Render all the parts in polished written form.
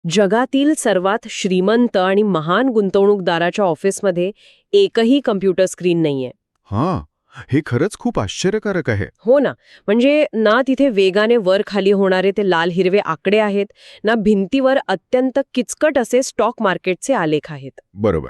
जगातील सर्वात श्रीमंत आणि महान गुंतवणूकदाराच्या ऑफिसमध्ये एकही कम्प्युटर स्क्रीन नाहीये. हां, हे खरंच खूप आश्चर्यकारक आहे. हो ना, म्हणजे ना तिथे वेगाने वर खाली होणारे ते लाल हिरवे आकडे आहेत, ना भिंतीवर अत्यंत किचकट असे स्टॉक मार्केटचे आलेख आहेत. बरोबर.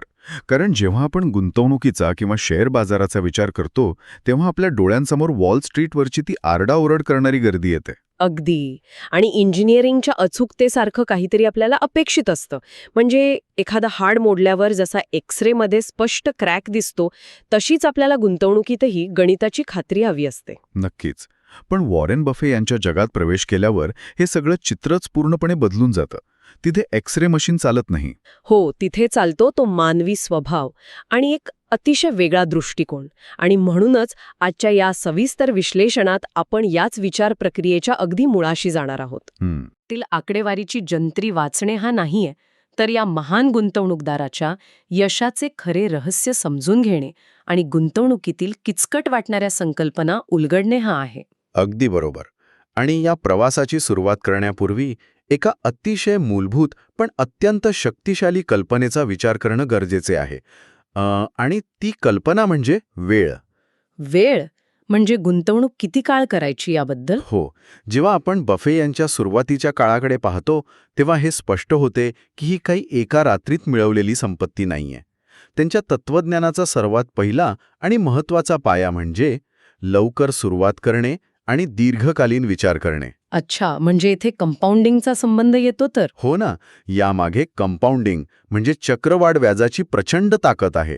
कारण जेव्हा आपण गुंतवणुकीचा किंवा शेअर बाजाराचा विचार करतो, तेव्हा आपल्या डोळ्यांसमोर वॉल स्ट्रीटवरची ती आरडाओरड करणारी गर्दी येते. अगदी. आणि इंजिनिअरिंगच्या अचूकतेसारखं काहीतरी आपल्याला अपेक्षित असतं. म्हणजे एखादा हाड मोडल्यावर जसा एक्स-रे मध्ये स्पष्ट क्रॅक दिसतो, तशीच आपल्याला गुंतवणुकीतही गणिताची खात्री हवी असते. नक्कीच. पण वॉरेन बफे यांच्या जगात प्रवेश केल्यावर हे सगळं चित्रच पूर्णपणे बदलून जातं. तिथे एक्स-रे मशीन चालत नाही. हो, तिथे चालतो तो मानवी स्वभाव आणि एक अतिशय वेगळा दृष्टिकोन. आणि म्हणूनच आजच्या या सविस्तर विश्लेषणात आपण याच विचार प्रक्रियेच्या अगदी मुळाशी जाणार आहोत. हं. तील आकडेवारीची जंत्री वाचणे हा नाहीये, तर या महान गुंतवणूकदाराच्या यशाचे खरे रहस्य समजून घेणे आणि गुंतवणुकीतील किचकट वाटणाऱ्या संकल्पना उलगडणे हा आहे. अगदी बरोबर. आणि या प्रवासाची सुरुवात करण्यापूर्वी एका अतिशय मूलभूत पण अत्यंत शक्तिशाली कल्पनेचा विचार करणं गरजेचे आहे. आणि ती कल्पना म्हणजे वेळ. वेळ म्हणजे गुंतवणूक किती काळ करायची याबद्दल? हो. जेव्हा आपण बफे यांच्या सुरुवातीच्या काळाकडे पाहतो, तेव्हा हे स्पष्ट होते की ही काही एका रात्रीत मिळवलेली संपत्ती नाहीये. त्यांच्या तत्वज्ञानाचा सर्वात पहिला आणि महत्त्वाचा पाया म्हणजे लवकर सुरुवात करणे आणि दीर्घकालीन विचार करणे. अच्छा, म्हणजे इथे कंपाऊंडिंगचा संबंध येतो तर? हो ना, यामागे कंपाऊंडिंग म्हणजे चक्रवाढ व्याजाची प्रचंड ताकद आहे.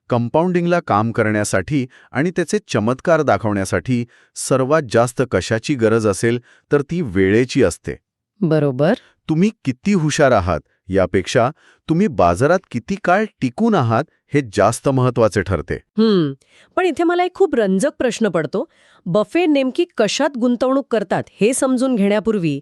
कंपाऊंडिंगला काम करण्यासाठी आणि त्याचे चमत्कार दाखवण्यासाठी सर्वात जास्त कशाची गरज असेल तर ती वेळेची असते. बरोबर. तुम्ही किती हुशार आहात यापेक्षा तुम्ही बाजारात किती काळ टिकून आहात हे जास्त महत्त्वाचे ठरते. पण इथे मला एक खूप रंजक प्रश्न पडतो. बफे नेमकी कशात गुंतवणूक करतात हे समजून घेण्यापूर्वी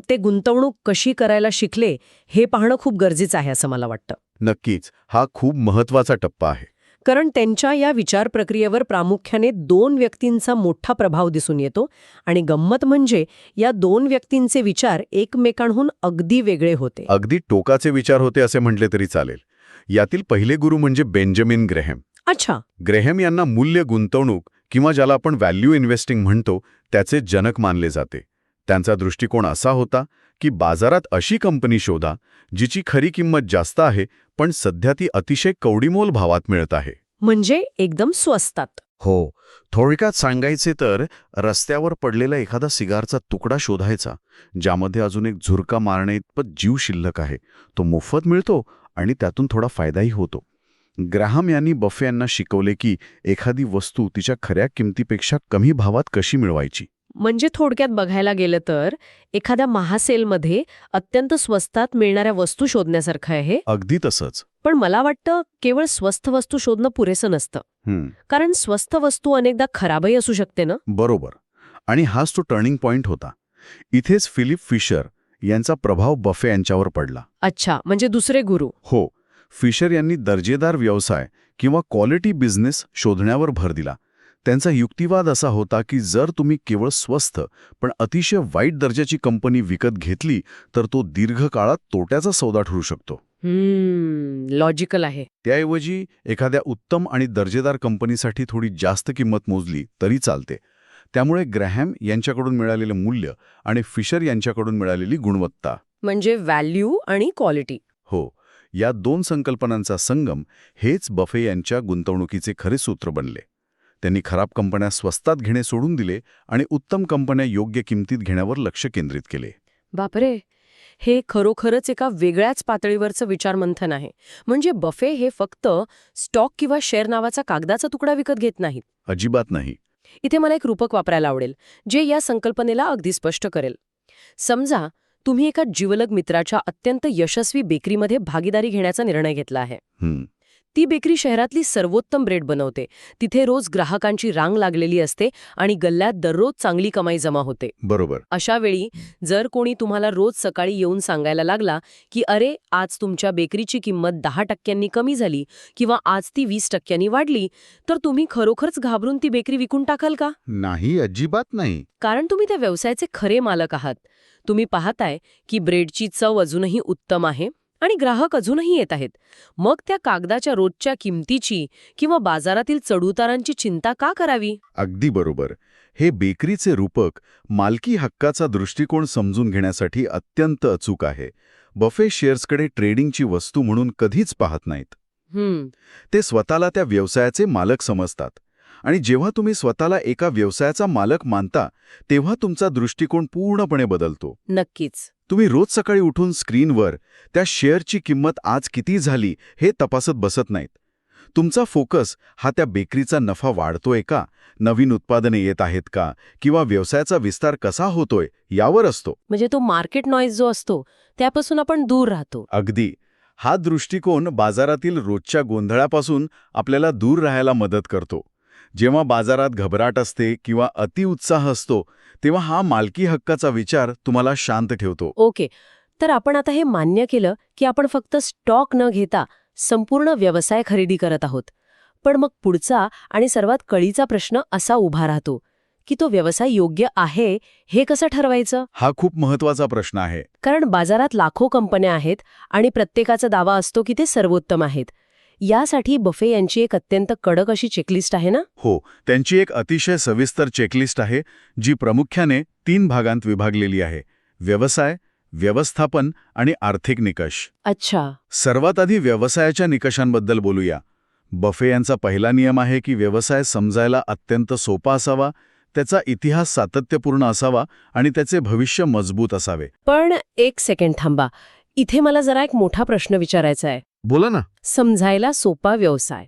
ते गुंतवणूक कशी करायला शिकले हे पाहणं खूप गरजेचं आहे असं मला वाटतं. नक्कीच, हा खूप महत्त्वाचा टप्पा आहे. कारण त्यांच्या या विचार प्रक्रियेवर प्रामुख्याने 2 व्यक्तींचा मोठा प्रभाव दिसून येतो आणि गंमत म्हणजे या 2 व्यक्तींचे विचार एकमेकांहून अगदी वेगळे होते. अगदी टोकाचे विचार होते असे म्हटले तरी चालेल. यातील पहिले गुरु म्हणजे बेंजामिन ग्रॅहम. अच्छा. ग्रॅहम यांना मूल्य गुंतवणूक किंवा ज्याला आपण व्हॅल्यू इन्व्हेस्टिंग म्हणतो त्याचे जनक मानले जाते. त्यांचा दृष्टिकोन असा होता की बाजारात अशी कंपनी शोधा जिची खरी किंमत जास्त आहे पण सध्या ती अतिशय कवडीमोल भावात मिळत आहे. म्हणजे एकदम स्वस्तात. हो. थोडक्यात सांगायचे तर रस्त्यावर पडलेला एखादा सिगारचा तुकडा शोधायचा ज्यामध्ये अजून एक झुरका मारण्याइतपत जीव शिल्लक आहे. तो मोफत मिळतो आणि त्यातून थोडा फायदाही होतो. ग्रॅहम यांनी बफे यांना शिकवले की एखादी वस्तू तिच्या खऱ्या किमतीपेक्षा कमी भावात कशी मिळवायची. म्हणजे थोडक्यात बघायला गेलं तर एखाद्या महासेलमध्ये अत्यंत स्वस्तात मिळणाऱ्या वस्तू शोधण्यासारखं आहे. अगदी तसंच. पण मला वाटतं केवळ स्वस्त वस्तू शोधणं पुरेसं नसतं. कारण स्वस्त वस्तू अनेकदा खराबही असू शकते ना. बरोबर. आणि हाच तो टर्निंग पॉइंट होता. इथेच फिलिप फिशर यांचा प्रभाव बफे यांच्यावर पडला. अच्छा, म्हणजे दुसरे गुरु. हो. फिशर यांनी दर्जेदार व्यवसाय किंवा क्वालिटी बिझनेस शोधण्यावर भर दिला. त्यांचा युक्तिवाद असा होता की जर तुम्ही केवळ स्वस्त पण अतिशय वाईट दर्जाची कंपनी विकत घेतली तर तो दीर्घकाळात तोट्याचा सौदा ठरू शकतो. लॉजिकल आहे. त्याऐवजी एखाद्या उत्तम आणि दर्जेदार कंपनीसाठी थोडी जास्त किंमत मोजली तरी चालते. त्यामुळे ग्रॅहम यांच्याकडून मिळालेलं मूल्य आणि फिशर यांच्याकडून मिळालेली गुणवत्ता म्हणजे व्हॅल्यू आणि क्वालिटी. हो, या 2 संकल्पनांचा संगम हेच बफे यांच्या गुंतवणुकीचे खरे सूत्र बनले. त्यांनी खराब कंपन्या स्वस्तात घेणे सोडून दिले आणि उत्तम कंपन्या योग्य किमतीत घेण्यावर लक्ष केंद्रित केले. बापरे, हे खरोखरच एका वेगळ्याच पातळीवरचं विचारमंथन आहे. म्हणजे बफे हे फक्त स्टॉक किंवा शेअर नावाचा कागदाचा तुकडा विकत घेत नाहीत. अजिबात नाही. इथे मला एक रूपक वापरायला आवडेल जे या संकल्पनेला अगदी स्पष्ट करेल. समजा तुम्ही एका जिवलग मित्राच्या अत्यंत यशस्वी बेकरीमध्ये भागीदारी घेण्याचा निर्णय घेतला आहे. ती बेकरी शहरातली सर्वोत्तम ब्रेड बनवते. तिथे रोज ग्राहकांची रांग लागलेली असते आणि गल्ल्यात दररोज चांगली कमाई जमा होते. बरोबर. अशा वेळी जर कोणी तुम्हाला रोज सकाळी येऊन सांगायला लागला की अरे आज तुमच्या बेकरीची किंमत 10% कमी झाली किंवा आज ती 20% वाढली, तर तुम्ही खरोखरच घाबरून ती बेकरी विकून टाकाल का? नाही, अजिबात नाही. कारण तुम्ही त्या व्यवसायाचे खरे मालक आहात. तुम्ही पाहताय की ब्रेडची चव अजूनही उत्तम आहे आणि ग्राहक अजूनही येत आहेत. मग त्या कागदाच्या रोजच्या किमतीची किंवा बाजारातील चढउतारांची चिंता का करावी? अगदी बरोबर. हे बेकरीचे रूपक मालकी हक्काचा दृष्टिकोन समजून घेण्यासाठी अत्यंत अचूक आहे. बफे शेअर्सकडे ट्रेडिंगची वस्तू म्हणून कधीच पाहत नाहीत. ते स्वतःला त्या व्यवसायाचे मालक समजतात. आणि जेव्हा तुम्ही स्वतःला एका व्यवसायाचा मालक मानता, तेव्हा तुमचा दृष्टिकोन पूर्णपणे बदलतो. नक्कीच. तुम्ही रोज सकाळी उठून स्क्रीनवर त्या शेअरची किंमत आज किती झाली हे तपासत बसत नाहीत. तुमचा फोकस हा त्या बेकरीचा नफा वाढतोय का, नवीन उत्पादने येत आहेत का, किंवा व्यवसायाचा विस्तार कसा होतोय यावर असतो. म्हणजे तो मार्केट नॉईज जो असतो त्यापासून आपण दूर राहतो. अगदी. हा दृष्टिकोन बाजारातील रोजच्या गोंधळापासून आपल्याला दूर राहायला मदत करतो. जेव्हा बाजारात घबराट असते किंवा अतिउत्साह असतो, तेव्हा हा मालकी हक्काचा विचार तुम्हाला शांत ठेवतो. ओके, तर आपण आता हे मान्य केलं की आपण फक्त स्टॉक न घेता संपूर्ण व्यवसाय खरेदी करत आहोत. पण मग पुढचा आणि सर्वात कळीचा प्रश्न असा उभा राहतो की तो व्यवसाय योग्य आहे हे कसं ठरवायचं? हा खूप महत्वाचा प्रश्न आहे. कारण बाजारात लाखो कंपन्या आहेत आणि प्रत्येकाचा दावा असतो की ते सर्वोत्तम आहेत. यासाठी बफे यांची एक अत्यंत कडक अशी चेकलिस्ट आहे ना? हो, त्यांची एक अतिशय सविस्तर चेकलिस्ट आहे, जी प्रामुख्याने 3 भागांत विभागलेली आहे: व्यवसाय, व्यवस्थापन आणि आर्थिक निकष. अच्छा. सर्वात आधी व्यवसायाच्या निकषांबद्दल बोलूया. बफे यांचा पहिला नियम आहे की व्यवसाय समजायला अत्यंत सोपा असावा, त्याचा इतिहास सातत्यपूर्ण असावा आणि त्याचे भविष्य मजबूत असावे. पण एक सेकंड थांबा. इथे मला जरा एक मोठा प्रश्न विचारायचा आहे. बोला ना. समजायला सोपा व्यवसाय.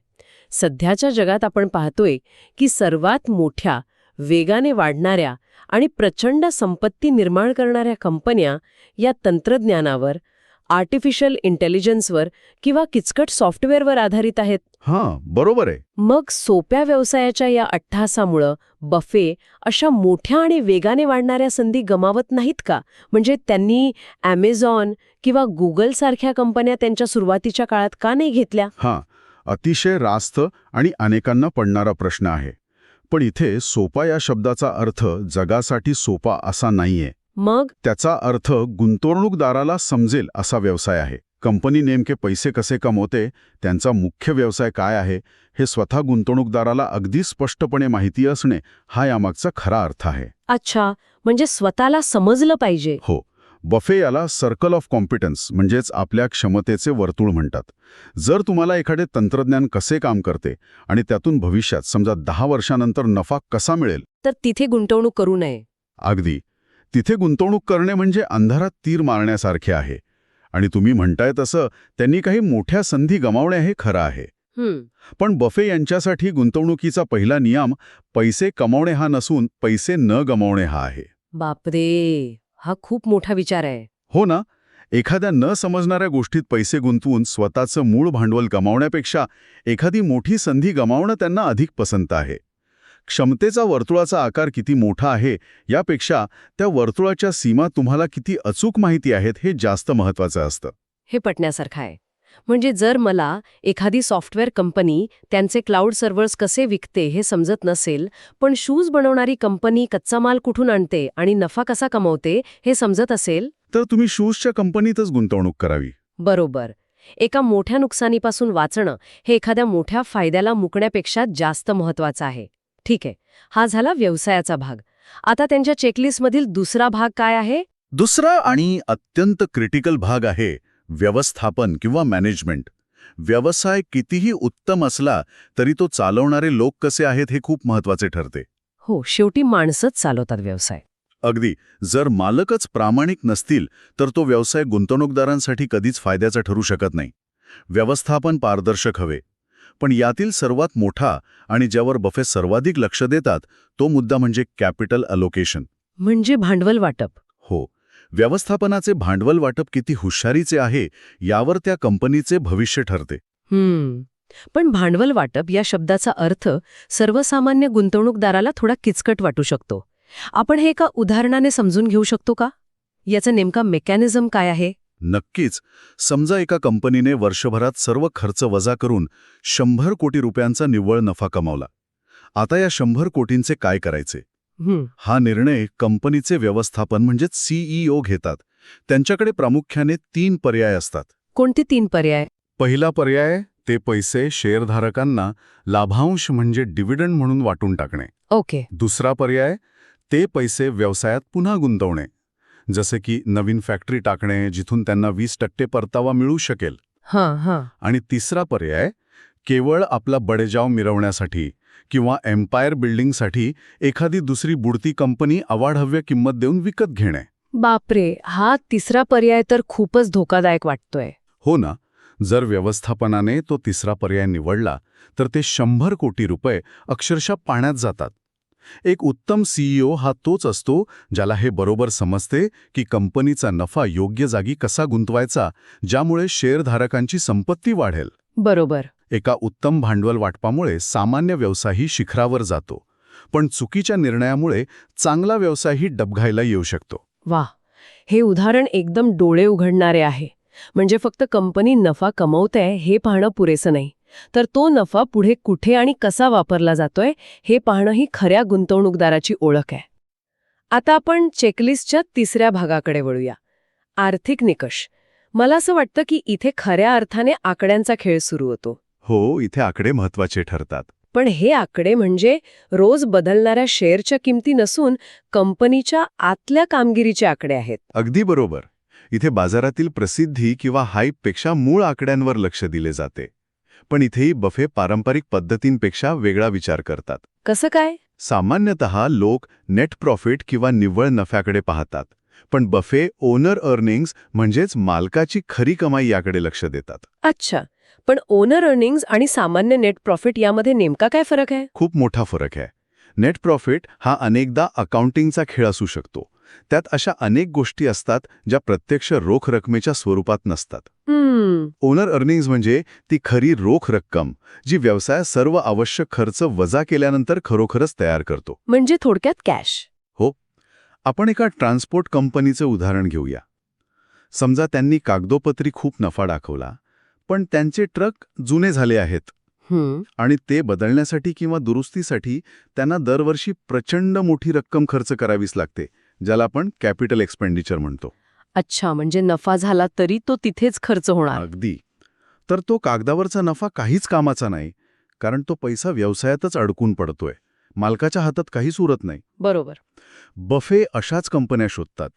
सध्याच्या जगात आपण पाहतोय की सर्वात मोठ्या, वेगाने वाढणाऱ्या आणि प्रचंड संपत्ती निर्माण करणाऱ्या कंपन्या या तंत्रज्ञानावर, आर्टिफिशियल इंटेलिजन्सवर किंवा किचकट सॉफ्टवेअरवर आधारित आहेत. हां, बरोबर आहे. मग सोप्या व्यवसायाच्या या अट्टहासामुळं बफे अशा मोठ्या आणि वेगाने वाढणाऱ्या संधी गमावत नाहीत का? म्हणजे त्यांनी ॲमेझॉन किंवा गुगल सारख्या कंपन्या त्यांच्या सुरुवातीच्या काळात का नाही घेतल्या? हां, अतिशय रास्त आणि अनेकांना पडणारा प्रश्न आहे. पण इथे सोपा या शब्दाचा अर्थ जगासाठी सोपा असा नाहीये. मग त्याचा अर्थ गुंतवणूकदाराला समजेल असा व्यवसाय आहे. कंपनी नेमके पैसे कसे कमवते, त्यांचा मुख्य व्यवसाय काय आहे, हे स्वतः गुंतवणूकदाराला अगदी स्पष्टपणे माहिती असणे हा यामागचा खरा अर्थ आहे. अच्छा, म्हणजे स्वतःला समजलं पाहिजे. हो. बफे याला सर्कल ऑफ कॉम्पिटन्स म्हणजेच आपल्या क्षमतेचे वर्तुळ म्हणतात. जर तुम्हाला एखादे तंत्रज्ञान कसे काम करते आणि त्यातून भविष्यात समजा 10 वर्षानंतर नफा कसा मिळेल, तर तिथे गुंतवणूक करू नये. अगदी. तिथे गुंतवणूक करणे म्हणजे अंधारात तीर मारण्यासारखे आहे. आणि तुम्ही म्हणताय तसं त्यांनी काही मोठ्या संधी गमावणे हे खरं आहे. पण बफे यांच्यासाठी गुंतवणुकीचा पहिला नियम पैसे कमावणे हा नसून पैसे न गमावणे हा आहे. बापरे, हा खूप मोठा विचार आहे. हो ना. एखाद्या न समजणाऱ्या गोष्टीत पैसे गुंतवून स्वतःचं मूळ भांडवल गमावण्यापेक्षा एखादी मोठी संधी गमावणं त्यांना अधिक पसंत आहे. क्षमतेचा वर्तुळाचा आकार किती मोठा आहे यापेक्षा त्या वर्तुळाच्या सीमा तुम्हाला किती अचूक माहिती आहेत हे जास्त महत्त्वाचं असतं. हे पटण्यासारखं आहे. म्हणजे जर मला एखादी सॉफ्टवेअर कंपनी त्यांचे क्लाउड सर्व्हर्स कसे विकते हे समजत नसेल, पण शूज बनवणारी कंपनी कच्चा माल कुठून आणते आणि नफा कसा कमवते हे समजत असेल, तर तुम्ही शूजच्या कंपनीतच गुंतवणूक करावी. बरोबर. एका मोठ्या नुकसानीपासून वाचणं हे एखाद्या मोठ्या फायद्याला मुकण्यापेक्षा जास्त महत्वाचं आहे. ठीक आहे, हा झाला व्यवसायाचा भाग. आता त्यांच्या चेकलिस्टमधील दुसरा भाग काय आहे? दुसरा आणि अत्यंत क्रिटिकल भाग आहे व्यवस्थापन किंवा मॅनेजमेंट. व्यवसाय कितीही उत्तम असला तरी तो चालवणारे लोक कसे आहेत हे खूप महत्वाचे ठरते. हो, शेवटी माणसंच चालवतात व्यवसाय. अगदी. जर मालकच प्रामाणिक नसतील तर तो व्यवसाय गुंतवणूकदारांसाठी कधीच फायद्याचा ठरू शकत नाही. व्यवस्थापन पारदर्शक हवे. पण यातील सर्वात मोठा आणि ज्यावर बफे सर्वाधिक लक्ष देतात तो मुद्दा म्हणजे कॅपिटल अलोकेशन. म्हणजे भांडवल वाटप. हो. व्यवस्थापनाचे भांडवल वाटप किती हुशारीचे आहे यावर त्या कंपनीचे भविष्य ठरते. पण भांडवल वाटप या शब्दाचा अर्थ सर्वसामान्य गुंतवणूकदाराला थोडा किचकट वाटू शकतो. आपण हे एका उदाहरणाने समजून घेऊ शकतो का? याचा नेमका मेकॅनिझम काय आहे? नक्कीच. समजा एका कंपनीने वर्षभरात सर्व खर्च वजा करून 100 कोटी रुपयांचा निव्वळ नफा कमावला. आता या 100 कोटींचे काय करायचे? हा निर्णय कंपनीचे व्यवस्थापन म्हणजेच CEO घेतात. त्यांच्याकडे प्रामुख्याने 3 पर्याय असतात. कोणते 3 पर्याय? पहिला पर्याय, ते पैसे शेअरधारकांना लाभांश म्हणजे डिव्हिडंड म्हणून वाटून टाकणे. ओके. दुसरा पर्याय, ते पैसे व्यवसायात पुन्हा गुंतवणे, जसे की नवीन फॅक्टरी टाकणे जिथून त्यांना 20% परतावा मिळू शकेल. आणि तिसरा पर्याय, केवळ आपला बडेजाव मिरवण्यासाठी किंवा एम्पायर बिल्डिंगसाठी एखादी दुसरी बुडती कंपनी अवाढव्य किंमत देऊन विकत घेणे. बापरे, हा तिसरा पर्याय तर खूपच धोकादायक वाटतोय. हो ना. जर व्यवस्थापनाने तो तिसरा पर्याय निवडला तर ते 100 कोटी रुपये अक्षरशः पाण्यात जातात. एक उत्तम CEO हा तोच असतो ज्याला हे बरोबर समजते की कंपनीचा नफा योग्य जागी कसा गुंतवायचा, ज्यामुळे शेअरधारकांची संपत्ती वाढेल. बरोबर. एका उत्तम भांडवल वाटपामुळे सामान्य व्यवसायही शिखरावर जातो, पण चुकीच्या निर्णयामुळे चांगला व्यवसायही डबघायला येऊ शकतो. वाह, हे उदाहरण एकदम डोळे उघडणारे आहे. म्हणजे फक्त कंपनी नफा कमवतेय हे पाहणं पुरेसं नाही, तर तो नफा पुढे कुठे आणि कसा वापरला जातोय हे पाहणं ही खऱ्या गुंतवणूकदाराची ओळख आहे. आता आपण चेकलिस्टच्या तिसऱ्या भागाकडे वळूया, आर्थिक निकष. मला असं वाटतं की इथे खऱ्या अर्थाने आकड्यांचा खेळ सुरू होतो. हो, इथे आकडे महत्वाचे ठरतात. पण हे आकडे म्हणजे रोज बदलणाऱ्या शेअरच्या किमती नसून कंपनीच्या आतल्या कामगिरीचे आकडे आहेत. अगदी बरोबर. इथे बाजारातील प्रसिद्धी किंवा हाईपपेक्षा मूळ आकड्यांवर लक्ष दिले जाते. पण इथेही बफे पारंपरिक पद्धतींपेक्षा वेगळा विचार करतात. कसं काय? सामान्यतः लोक नेट प्रॉफिट किंवा निव्वळ नफ्याकडे पाहतात, पण बफे ओनर अर्निंग्स म्हणजेच मालकाची खरी कमाई याकडे लक्ष देतात. अच्छा, पण ओनर अर्निंग्ज आणि सामान्य नेट प्रॉफिट यामध्ये नेमका काय फरक आहे? खूप मोठा फरक आहे. नेट प्रॉफिट हा अनेकदा अकाउंटिंगचा खेळ असू शकतो. त्यात अशा अनेक गोष्टी असतात ज्या प्रत्यक्ष रोख रकमेच्या स्वरूपात नसतात. ओनर अर्निंग्ज म्हणजे ती खरी रोख रक्कम जी व्यवसाय सर्व आवश्यक खर्च वजा केल्यानंतर खरोखरच तयार करतो. म्हणजे थोडक्यात कॅश. हो. आपण एका ट्रान्सपोर्ट कंपनीचं उदाहरण घेऊया. समजा त्यांनी कागदोपत्री खूप नफा दाखवला, पण त्यांचे ट्रक जुने झाले आहेत आणि ते बदलण्यासाठी किंवा दुरुस्तीसाठी त्यांना दरवर्षी प्रचंड मोठी रक्कम खर्च करावीच लागते, ज्याला आपण कॅपिटल एक्सपेंडिचर म्हणतो. अच्छा, म्हणजे नफा झाला तरी तो तिथेच खर्च होणार. अगदी. तर तो कागदावरचा नफा काहीच कामाचा नाही, कारण तो पैसा व्यवसायातच अडकून पडतोय. मालकाच्या हातात काहीच उरत नाही. बरोबर. बफे अशाच कंपन्या शोधतात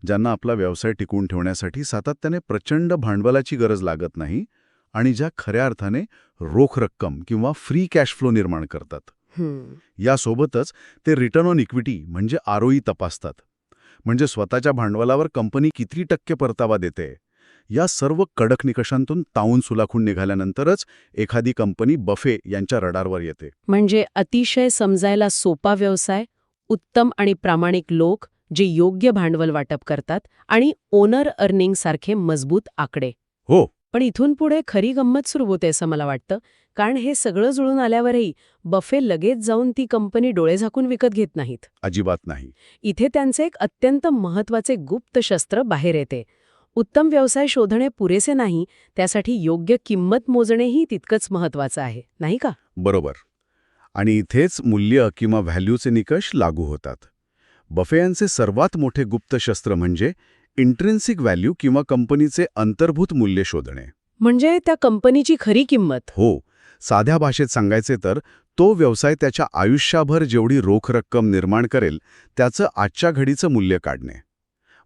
ज्यांना आपला व्यवसाय टिकवून ठेवण्यासाठी सातत्याने प्रचंड भांडवलाची गरज लागत नाही आणि ज्या खऱ्या अर्थाने रोख रक्कम किंवा फ्री कॅश फ्लो निर्माण करतात. यासोबतच ते रिटर्न ऑन इक्विटी म्हणजे ROE तपासतात. म्हणजे स्वतःच्या भांडवलावर कंपनी किती टक्के परतावा देते. या सर्व कडक निकषांतून तावून सुलाखून निघाल्यानंतरच एखादी कंपनी बफे यांच्या रडारवर येते. म्हणजे अतिशय समजायला सोपा व्यवसाय, उत्तम आणि प्रामाणिक लोक जे योग्य भांडवल वाटप करतात आणि ओनर अर्निंग सारखे मजबूत आकडे. हो. पण इथून पुढे खरी गंमत सुरू होते असं मला वाटतं, कारण हे सगळं जुळून आल्यावरही बफे लगेच जाऊन ती कंपनी डोळे झाकून विकत घेत नाहीत. अजिबात नाही. इथे त्यांचे एक अत्यंत महत्वाचे गुप्त शस्त्र बाहेर येते. उत्तम व्यवसाय शोधणे पुरेसे नाही, त्यासाठी योग्य किंमत मोजणेही तितकंच महत्वाचं आहे, नाही का? बरोबर. आणि इथेच मूल्य किंवा व्हॅल्यूचे निकष लागू होतात. बफे यांचे सर्वात मोठे गुप्त शस्त्र म्हणजे इंट्रिन्सिक व्हॅल्यू किंवा कंपनीचे अंतर्भूत मूल्य शोधणे. म्हणजे त्या कंपनीची खरी किंमत. हो. साध्या भाषेत सांगायचे तर तो व्यवसाय त्याच्या आयुष्याभर जेवढी रोख रक्कम निर्माण करेल त्याचं आजच्या घडीचं मूल्य काढणे.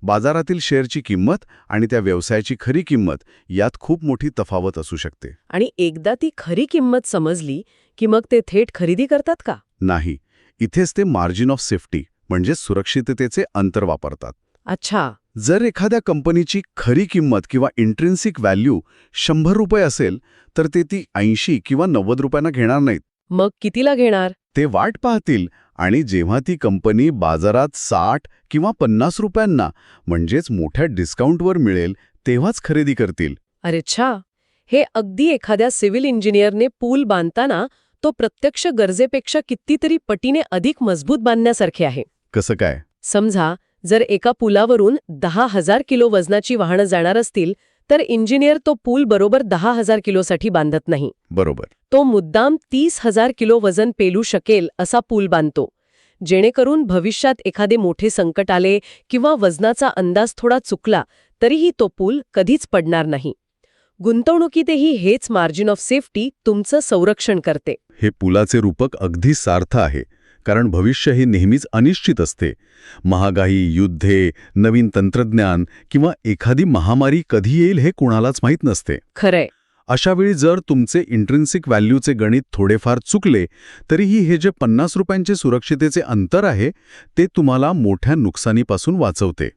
बाजारातील शेअरची किंमत आणि त्या व्यवसायाची खरी किंमत यात खूप मोठी तफावत असू शकते. आणि एकदा ती खरी किंमत समजली की मग ते थेट खरेदी करतात का? नाही. इथेच ते मार्जिन ऑफ सेफ्टी म्हणजे सुरक्षिततेचे अंतर वापरतात. अच्छा. जर एखाद्या कंपनीची खरी किंमत किंवा इंट्रिन्सिक व्हॅल्यू 100 रुपये असेल तर ते ती 80 किंवा 90 रुपयांना घेणार नाहीत. मग कितीला घेणार? ते वाट पाहतील आणि जेव्हा ती कंपनी बाजारात 60 किंवा 50 रुपयांना म्हणजेच मोठ्या डिस्काउंटवर मिळेल तेव्हाच खरेदी करतील. अरे छा, हे अगदी एखाद्या सिव्हिल इंजिनियरने पूल बांधताना तो प्रत्यक्ष गरजेपेक्षा कितीतरी पटीने अधिक मजबूत बांधण्यासारखे आहे. कसं काय? समजा जर एका पुलावरून 10,000 किलो वजनाची वाहनं जाणार असतील तर इंजिनियर तो पूल बरोबर 10,000 किलोसाठी बांधत नाही. बरोबर. तो मुद्दाम 30,000 किलो वजन पेलू शकेल असा पूल बांधतो, जेणेकरून भविष्यात एखादे मोठे संकट आले किंवा वजनाचा अंदाज थोडा चुकला तरीही तो पूल कधीच पडणार नाही. गुंतवणुकीतही हेच मार्जिन ऑफ सेफ्टी तुमचं संरक्षण करते. हे पुलाचे रूपक अगदी सार्थ आहे, कारण भविष्य हे नेहमीच अनिश्चित असते. महागाई, युद्धे, नवीन तंत्रज्ञान किंवा एखादी महामारी कधी येईल हे कुणालाच माहीत नसते. खरंय. अशावेळी जर तुमचे इंट्रिन्सिक व्हॅल्यूचे गणित थोडेफार चुकले तरीही हे जे 50 रुपयांचे सुरक्षितेचे अंतर आहे ते तुम्हाला मोठ्या नुकसानीपासून वाचवते.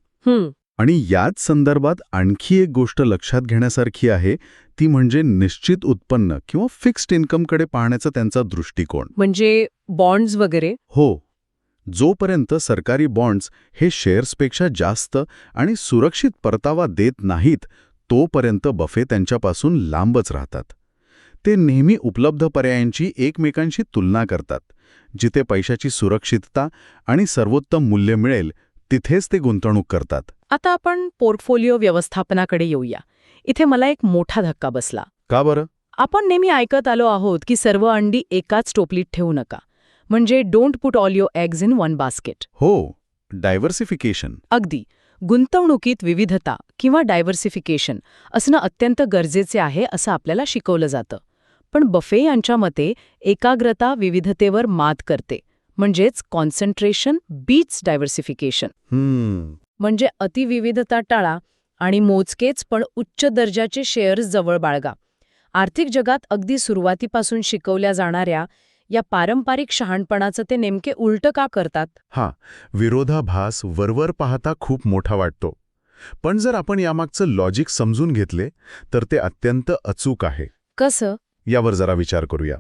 आणि याच संदर्भात आणखी एक गोष्ट लक्षात घेण्यासारखी आहे, ती म्हणजे निश्चित उत्पन्न किंवा फिक्स्ड इन्कमकडे पाहण्याचा त्यांचा दृष्टिकोन. म्हणजे बॉन्ड्स वगैरे? हो. जोपर्यंत सरकारी बॉन्ड्स हे शेअर्सपेक्षा जास्त आणि सुरक्षित परतावा देत नाहीत तोपर्यंत बफे त्यांच्यापासून लांबच राहतात. ते नेहमी उपलब्ध पर्यायांची एकमेकांशी तुलना करतात. जिथे पैशाची सुरक्षितता आणि सर्वोत्तम मूल्य मिळेल तिथेच ते गुंतवणूक करतात. आता आपण पोर्टफोलिओ व्यवस्थापनाकडे येऊया. इथे मला एक मोठा धक्का बसला. का बरं? आपण नेहमी ऐकत आलो आहोत की सर्व अंडी एकाच टोपलीत ठेवू नका, म्हणजे don't put all your eggs in one basket. हो, डायव्हर्सिफिकेशन. अगदी. गुंतवणुकीत विविधता किंवा डायव्हर्सिफिकेशन असणं अत्यंत गरजेचे आहे असं आपल्याला शिकवलं जातं. पण बफे यांच्या मते एकाग्रता विविधतेवर मात करते, म्हणजेच कॉन्सन्ट्रेशन बीट्स डायव्हर्सिफिकेशन. म्हणजे अतिविविधता टाळा आणि मोजकेच पण उच्च दर्जाचे शेअर्स जवळ बाळगा. आर्थिक जगात अगदी सुरुवातीपासून शिकवल्या जाणाऱ्या या पारंपरिक शहाणपणाचं ते नेमके उलटं का करतात? विरोधाभास वरवर पाहता खूप मोठा वाटतो. पण जर आपण यामागचं लॉजिक समजून घेतले तर ते अत्यंत अचूक आहे. कसं? यावर जरा विचार करूया.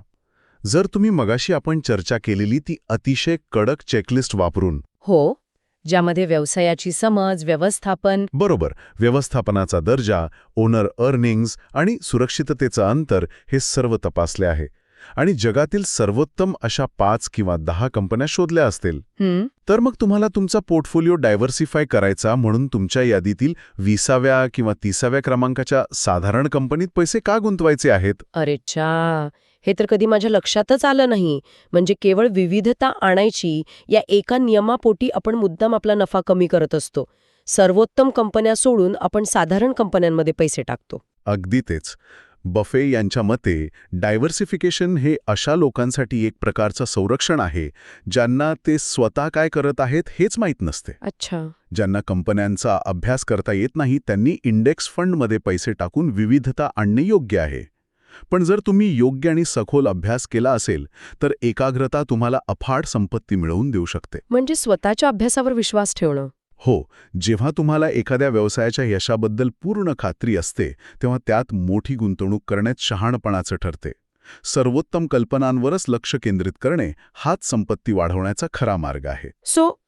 जर तुम्ही मगाशी आपण चर्चा केलेली ती अतिशय कडक चेकलिस्ट वापरून, हो, ज्यामध्ये व्यवसायाची समज, व्यवस्थापन, बरोबर, व्यवस्थापनाचा दर्जा, ओनर अर्निंग्ज आणि सुरक्षिततेचं अंतर हे सर्व तपासले आहे आणि जगातील सर्वोत्तम अशा 5 किंवा 10 कंपन्या शोधल्या असतील, तर मग तुम्हाला तुमचा पोर्टफोलिओ डायव्हर्सिफाय करायचा म्हणून तुमच्या यादीतील 20व्या किंवा 30व्या क्रमांकाच्या साधारण कंपनीत पैसे का गुंतवायचे आहेत? अरेच्छा, हे तर कधी माझ्या लक्षातच आलं नाही. म्हणजे केवळ विविधता आणायची या एका नियमापोटी आपण मुद्दाम आपला नफा कमी करत असतो. सर्वोत्तम कंपन्या सोडून आपण साधारण कंपन्यांमध्ये पैसे टाकतो. अगदी तेच. बफे यांच्या मते डायव्हर्सिफिकेशन हे अशा लोकांसाठी एक प्रकारचं संरक्षण आहे ज्यांना ते स्वतः काय करत आहेत हेच माहीत नसते. अच्छा. ज्यांना कंपन्यांचा अभ्यास करता येत नाही त्यांनी इंडेक्स फंडमध्ये पैसे टाकून विविधता आणणे योग्य आहे. पण जर तुम्ही योग्य आणि सखोल अभ्यास केला असेल तर एकाग्रता तुम्हाला अफाट संपत्ती मिळवून देऊ शकते. म्हणजे स्वतःच्या अभ्यासावर विश्वास ठेवणं. हो, जेव्हा तुम्हाला एखाद्या व्यवसायाच्या यशाबद्दल पूर्ण खात्री असते तेव्हा त्यात मोठी गुंतवणूक करण्यात शहाणपणाचं ठरते. सर्वोत्तम कल्पनांवरच लक्ष केंद्रित करणे हाच संपत्ती वाढवण्याचा खरा मार्ग आहे.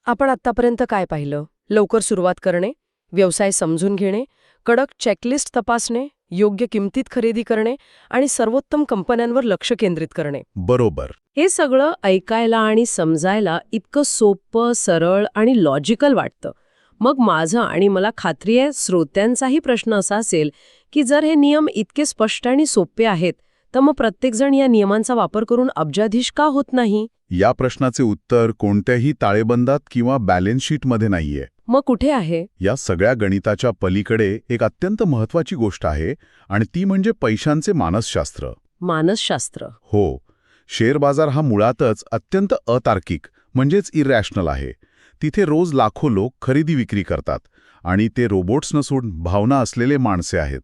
आपण आत्तापर्यंत काय पाहिलं? लवकर सुरुवात करणे, व्यवसाय समजून घेणे, कडक चेकलिस्ट तपासणे, योग्य किमतीत खरेदी करणे आणि सर्वोत्तम कंपन्यांवर लक्ष केंद्रित करणे. बरोबर. हे सगळं ऐकायला आणि समजायला इतकं सोपं, सरळ आणि लॉजिकल वाटतं. मग माझा आणि मला खात्री आहे श्रोत्यांचाही प्रश्न असा असेल की जर हे नियम इतके स्पष्ट आणि सोपे आहेत तर मग प्रत्येकजण या नियमांचा वापर करून अब्जाधीश का होत नाही? या प्रश्नाचे उत्तर कोणत्याही ताळेबंदात किंवा बॅलन्स शीटमध्ये नाहीये. मग कुठे आहे? या सगळ्या गणिताच्या पलीकडे एक अत्यंत महत्वाची गोष्ट आहे आणि ती म्हणजे पैशांचे मानसशास्त्र. मानसशास्त्र? हो. शेअर बाजार हा मुळातच अत्यंत अतार्किक म्हणजेच इरॅशनल आहे. तिथे रोज लाखो लोक खरेदी विक्री करतात आणि ते रोबोट्स नसून भावना असलेले माणसे आहेत.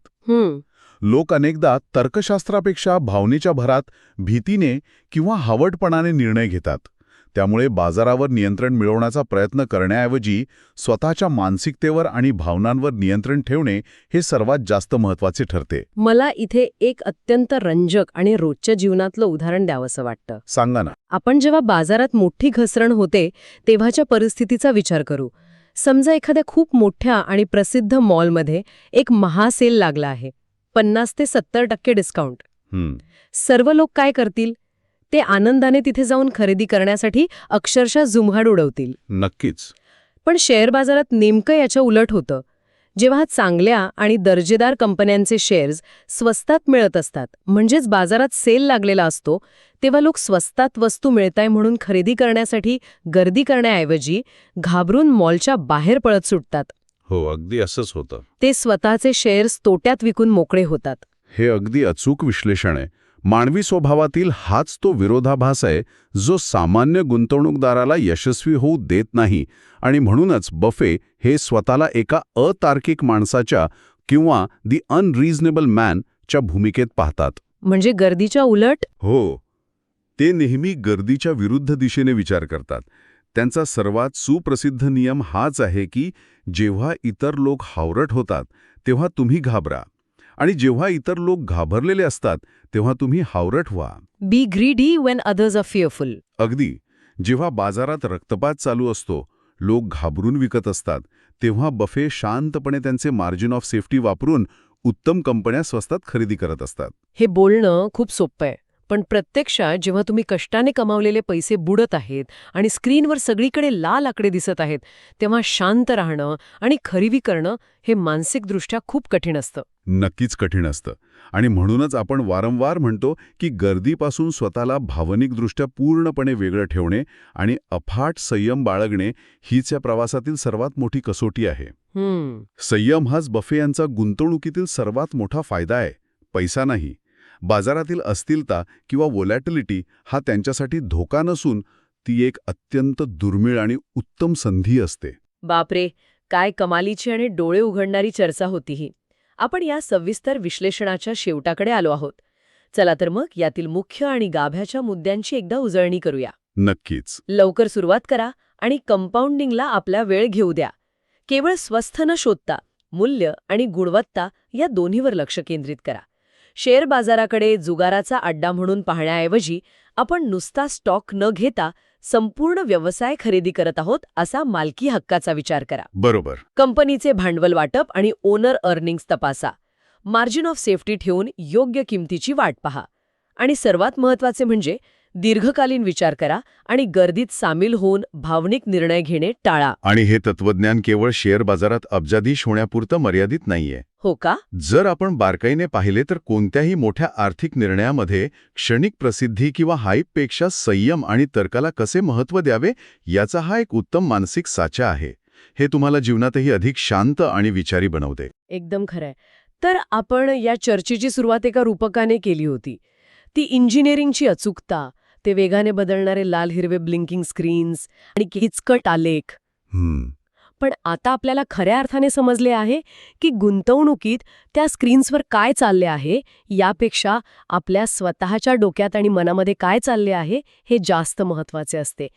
लोक अनेकदा तर्कशास्त्रापेक्षा भावनेच्या भरात भीतीने किंवा हवटपणाने निर्णय घेतात. त्यामुळे बाजारावर नियंत्रण मिळवण्याचा प्रयत्न करण्याऐवजी स्वतःच्या मानसिकतेवर आणि भावनांवर नियंत्रण ठेवणे हे सर्वात जास्त महत्त्वाचे ठरते. मला इथे एक अत्यंत रंजक आणि रोजच्या जीवनातलं उदाहरण द्यावंसं वाटतं. सांगा ना. आपण जेव्हा बाजारात मोठी घसरण होते तेव्हाच्या परिस्थितीचा विचार करू. समजा एखाद्या खूप मोठ्या आणि प्रसिद्ध मॉलमध्ये एक महासेल लागला आहे. 50 ते 70% डिस्काउंट. हं, सर्व लोक काय करतील? ते आनंदाने तिथे जाऊन खरेदी करण्यासाठी अक्षरशः जुमघाड उडवतील. नक्कीच. पण शेअर बाजारात नेमकं याच्या उलट होतं. जेव्हा चांगल्या आणि दर्जेदार कंपन्यांचे शेअर्स स्वस्तात मिळत असतात, म्हणजेच बाजारात सेल लागलेला असतो, तेव्हा लोक स्वस्तात वस्तू मिळताय म्हणून खरेदी करण्यासाठी गर्दी करण्याऐवजी घाबरून मॉलच्या बाहेर पळत सुटतात. हो, अगदी असंच होतं. ते स्वतःचे शेअर्स तोट्यात विकून मोकळे होतात. हे अगदी अचूक विश्लेषण आहे. मानवी स्वभावातील हाच तो विरोधाभास आहे जो सामान्य गुंतवणूकदाराला यशस्वी होऊ देत नाही आणि म्हणूनच बफे हे स्वतःला एका अतार्किक माणसाच्या किंवा दी अनरिझनेबल मॅनच्या भूमिकेत पाहतात. म्हणजे गर्दीच्या उलट. हो, ते नेहमी गर्दीच्या विरुद्ध दिशेने विचार करतात. त्यांचा सर्वात सुप्रसिद्ध नियम हाच आहे की जेव्हा इतर लोक हावरट होतात तेव्हा तुम्ही घाबरा आणि जेव्हा इतर लोक घाबरलेले असतात तेव्हा तुम्ही हावरट व्हा. Be greedy when others are fearful. अगदी. जेव्हा बाजारात रक्तपात चालू असतो, लोक घाबरून विकत असतात, तेव्हा बफे शांतपणे त्यांचे मार्जिन ऑफ सेफ्टी वापरून उत्तम कंपन्या स्वस्तात खरेदी करत असतात. हे बोलणं खूप सोपं आहे, पण प्रत्यक्षात जेव्हा तुम्ही कष्टाने कमावलेले पैसे बुडत आहेत आणि स्क्रीनवर सगळीकडे लाल आकडे दिसत आहेत, तेव्हा शांत राहणं आणि खरेदी करणं हे मानसिकदृष्ट्या खूप कठीण असतं. नक्कीच कठीण असतं आणि म्हणूनच आपण वारंवार म्हणतो की गर्दीपासून स्वतःला भावनिकदृष्ट्या पूर्णपणे वेगळं ठेवणे आणि अफाट संयम बाळगणे हीच या प्रवासातील सर्वात मोठी कसोटी आहे. संयम हाच बफे यांचा गुंतवणुकीतील सर्वात मोठा फायदा आहे, पैसा नाही. बाजारातील अस्थिरता किंवा वोलॅटिलिटी हा त्यांच्यासाठी धोका नसून ती एक अत्यंत दुर्मिळ आणि उत्तम संधी असते. बापरे, काय कमालीची आणि डोळे उघडणारी चर्चा होती ही. आपण या सविस्तर विश्लेषणाच्या शेवटाकडे आलो आहोत. चला तर मग यातील मुख्य आणि गाभ्याच्या मुद्द्यांची एकदा उजळणी करूया. नक्कीच. लवकर सुरुवात करा आणि कंपाऊंडिंगला आपला वेळ घेऊ द्या. केवळ स्वस्थ न शोधता मूल्य आणि गुणवत्ता या दोन्हीवर लक्ष केंद्रित करा. शेअर बाजाराकडे जुगाराचा अड्डा म्हणून पाहण्याऐवजी आपण नुसता स्टॉक न घेता संपूर्ण व्यवसाय खरेदी करत आहोत असा मालकी हक्काचा विचार करा. बरोबर. कंपनीचे भांडवल वाटप आणि ओनर अर्निंग्स तपासा. मार्जिन ऑफ सेफ्टी ठेवून योग्य किमतीची वाट पहा. आणि सर्वात महत्त्वाचे म्हणजे दीर्घकालीन विचार करा आणि गर्दीत सामील होऊन भावनिक निर्णय घेणे टाळा. आणि हे तत्वज्ञान केवळ शेअर बाजारात अब्जाधीश होण्यापुरतं मर्यादित नाहीये. हो का? जर आपण बारकाईने पाहिले तर कोणत्याही मोठ्या आर्थिक निर्णयामध्ये क्षणिक प्रसिद्धी किंवा हाईपपेक्षा संयम आणि तर्काला कसे महत्त्व द्यावे याचा हा एक उत्तम मानसिक साचा आहे. हे तुम्हाला जीवनातही अधिक शांत आणि विचारी बनवते. एकदम खरंय. तर आपण या चर्चेची सुरुवात एका रूपकाने केली होती. ती इंजिनिअरिंगची अचूकता, ते वेगाने बदलणारे लाल हिरवे ब्लिंकिंग स्क्रीन्स आणि किचकट आलेख. पण आता आपल्याला खऱ्या अर्थाने समजले आहे की गुंतवणुकीत त्या स्क्रीन्सवर काय चालले आहे यापेक्षा आपल्या स्वतःच्या डोक्यात आणि मनामध्ये काय चालले आहे हे जास्त महत्त्वाचे असते.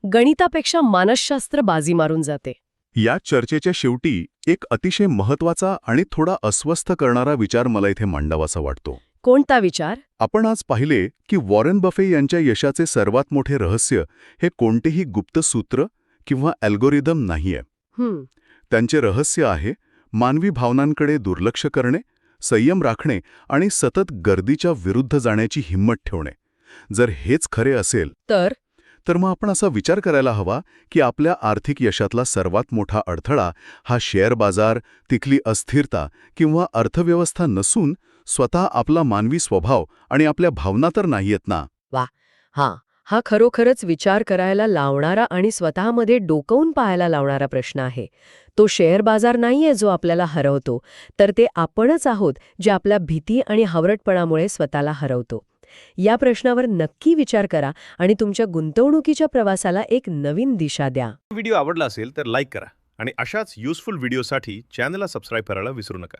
गणितापेक्षा मानसशास्त्र बाजी मारून जाते. या चर्चेच्या शेवटी एक अतिशय महत्त्वाचा आणि थोडा अस्वस्थ करणारा विचार मला इथे मांडावासा वाटतो. कोणता विचार? आपण आज पाहिले की वॉरेन बफे यांच्या यशाचे सर्वात मोठे रहस्य हे कोणतेही गुप्त सूत्र किंवा अल्गोरिदम नाहीये. त्यांचे रहस्य आहे मानवी भावनांकडे दुर्लक्ष करणे, संयम राखणे आणि सतत गर्दीच्या विरुद्ध जाण्याची हिंमत ठेवणे. जर हेच खरे असेल तर मग आपण असा विचार करायला हवा की आपल्या आर्थिक यशातला सर्वात मोठा अडथळा हा शेअर बाजार, तिथली अस्थिरता किंवा अर्थव्यवस्था नसून स्वतः आपला मानवी स्वभाव आणि आपल्या भावना तर नाहीयेत ना. हा खरोखरच विचार करायला लावणारा आणि स्वतःमध्ये डोकवून पाहायला लावणारा प्रश्न आहे. तो शेअर बाजार नाहीये जो आपल्याला हरवतो, तर ते आपणच आहोत जे आपल्या भीती आणि हावरटपणामुळे स्वतःला हरवतो. या प्रश्नावर नक्की विचार करा आणि तुमच्या गुंतवणुकीच्या प्रवासाला एक नवीन दिशा द्या. व्हिडिओ आवडला असेल तर लाईक करा आणि अशाच युजफुल व्हिडिओसाठी चॅनलला सबस्क्राईब करायला विसरू नका.